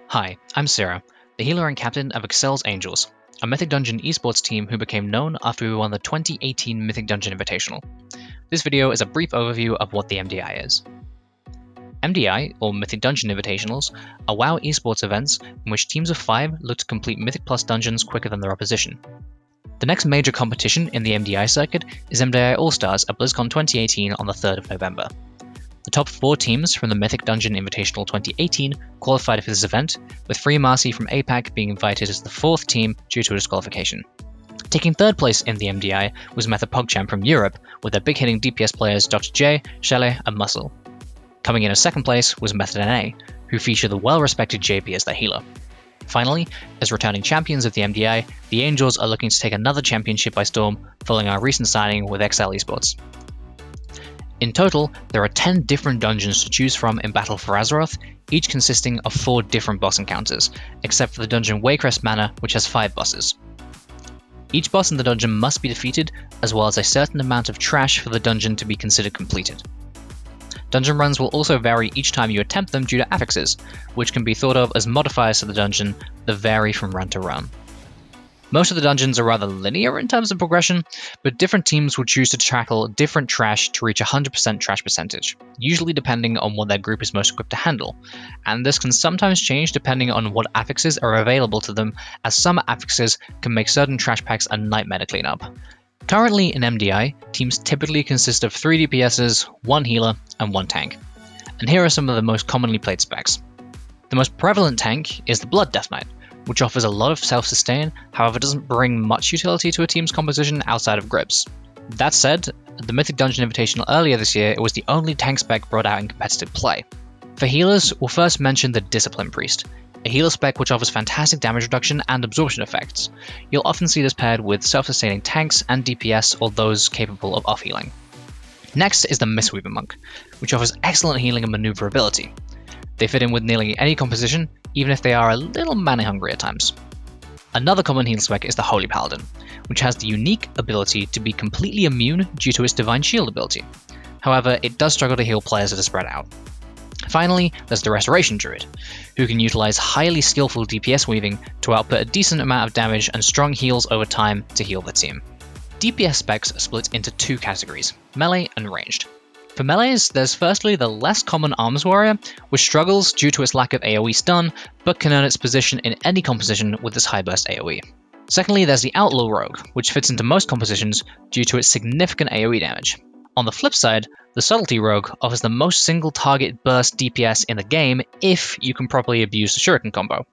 Hi, I'm Cirra, the healer and captain of exceL's Angels, a Mythic Dungeon esports team who became known after we won the 2018 Mythic Dungeon Invitational. This video is a brief overview of what the MDI is. MDI, or Mythic Dungeon Invitationals, are WoW esports events in which teams of 5 look to complete Mythic Plus dungeons quicker than their opposition. The next major competition in the MDI circuit is MDI All-Stars at BlizzCon 2018 on the 3rd of November. The top 4 teams from the Mythic Dungeon Invitational 2018 qualified for this event, with Free Marcy from APAC being invited as the 4th team due to a disqualification. Taking 3rd place in the MDI was Meta PogChamp from Europe, with their big-hitting DPS players Dr. J, Kjell, and Muscle. Coming in as 2nd place was MDI, who featured the well-respected JP as their healer. Finally, as returning champions of the MDI, the Angels are looking to take another championship by storm following our recent signing with Esports. In total, there are 10 different dungeons to choose from in Battle for Azeroth, each consisting of 4 different boss encounters, except for the dungeon Waycrest Manor, which has 5 bosses. Each boss in the dungeon must be defeated, as well as a certain amount of trash for the dungeon to be considered completed. Dungeon runs will also vary each time you attempt them due to affixes, which can be thought of as modifiers to the dungeon that vary from run to run. Most of the dungeons are rather linear in terms of progression, but different teams will choose to tackle different trash to reach 100% trash percentage, usually depending on what their group is most equipped to handle, and this can sometimes change depending on what affixes are available to them, as some affixes can make certain trash packs a nightmare to clean up. Currently in MDI, teams typically consist of 3 DPSs, 1 healer, and 1 tank, and here are some of the most commonly played specs. The most prevalent tank is the Blood Death Knight, which offers a lot of self-sustain, however doesn't bring much utility to a team's composition outside of grips. That said, at the Mythic Dungeon Invitational earlier this year, it was the only tank spec brought out in competitive play. For healers, we'll first mention the Discipline Priest, a healer spec which offers fantastic damage reduction and absorption effects. You'll often see this paired with self-sustaining tanks and DPS or those capable of off-healing. Next is the Mistweaver Monk, which offers excellent healing and maneuverability. They fit in with nearly any composition, even if they are a little mana-hungry at times. Another common heal spec is the Holy Paladin, which has the unique ability to be completely immune due to its Divine Shield ability. However, it does struggle to heal players that are spread out. Finally, there's the Restoration Druid, who can utilize highly skillful DPS weaving to output a decent amount of damage and strong heals over time to heal the team. DPS specs are split into 2 categories, melee and ranged. For melees, there's firstly the less common Arms Warrior, which struggles due to its lack of AoE stun, but can earn its position in any composition with its high burst AoE. Secondly, there's the Outlaw Rogue, which fits into most compositions due to its significant AoE damage. On the flip side, the Subtlety Rogue offers the most single target burst DPS in the game if you can properly abuse the Shuriken combo.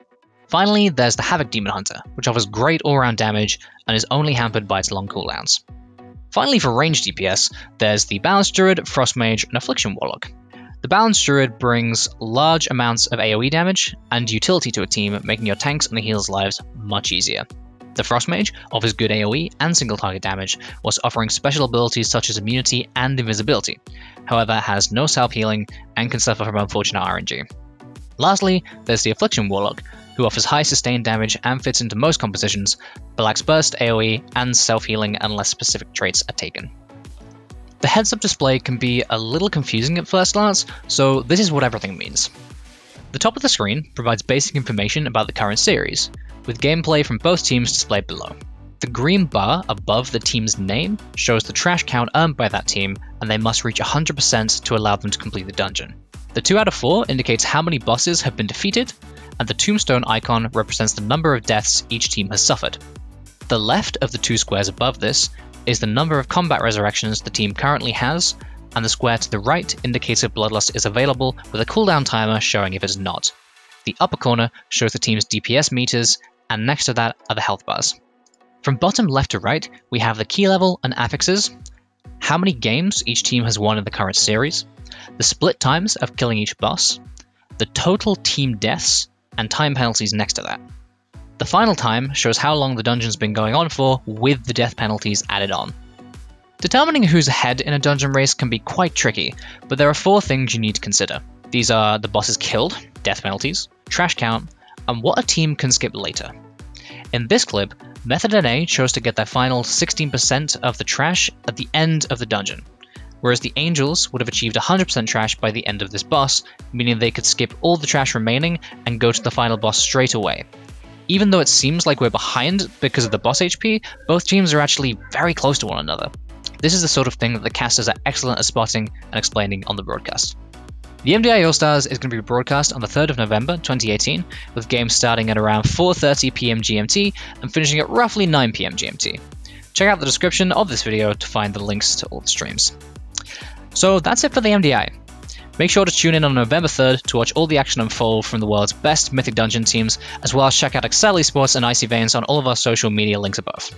Finally, there's the Havoc Demon Hunter, which offers great all-round damage and is only hampered by its long cooldowns. Finally, for ranged DPS, there's the Balanced Druid, Frost Mage, and Affliction Warlock. The Balanced Druid brings large amounts of AoE damage and utility to a team, making your tanks and the healers' lives much easier. The Frost Mage offers good AoE and single target damage, whilst offering special abilities such as immunity and invisibility, however has no self-healing and can suffer from unfortunate RNG. Lastly, there's the Affliction Warlock, who offers high sustained damage and fits into most compositions, but lacks burst, AoE, and self-healing unless specific traits are taken. The heads-up display can be a little confusing at first glance, so this is what everything means. The top of the screen provides basic information about the current series, with gameplay from both teams displayed below. The green bar above the team's name shows the trash count earned by that team, and they must reach 100% to allow them to complete the dungeon. The 2 out of 4 indicates how many bosses have been defeated, and the tombstone icon represents the number of deaths each team has suffered. The left of the 2 squares above this is the number of combat resurrections the team currently has, and the square to the right indicates if Bloodlust is available with a cooldown timer showing if it is not. The upper corner shows the team's DPS meters, and next to that are the health bars. From bottom left to right, we have the key level and affixes, how many games each team has won in the current series, the split times of killing each boss, the total team deaths, and time penalties next to that. The final time shows how long the dungeon's been going on for with the death penalties added on. Determining who's ahead in a dungeon race can be quite tricky, but there are 4 things you need to consider. These are the bosses killed, death penalties, trash count, and what a team can skip later. In this clip, MDI chose to get their final 16% of the trash at the end of the dungeon. whereas the Angels would have achieved 100% trash by the end of this boss, meaning they could skip all the trash remaining and go to the final boss straight away. Even though it seems like we're behind because of the boss HP, both teams are actually very close to one another. This is the sort of thing that the casters are excellent at spotting and explaining on the broadcast. The MDI All-Stars is going to be broadcast on the 3rd of November 2018, with games starting at around 4:30 PM GMT and finishing at roughly 9 PM GMT. Check out the description of this video to find the links to all the streams. So that's it for the MDI. Make sure to tune in on November 3rd to watch all the action unfold from the world's best Mythic Dungeon teams, as well as check out exceL Esports and Icy Veins on all of our social media links above.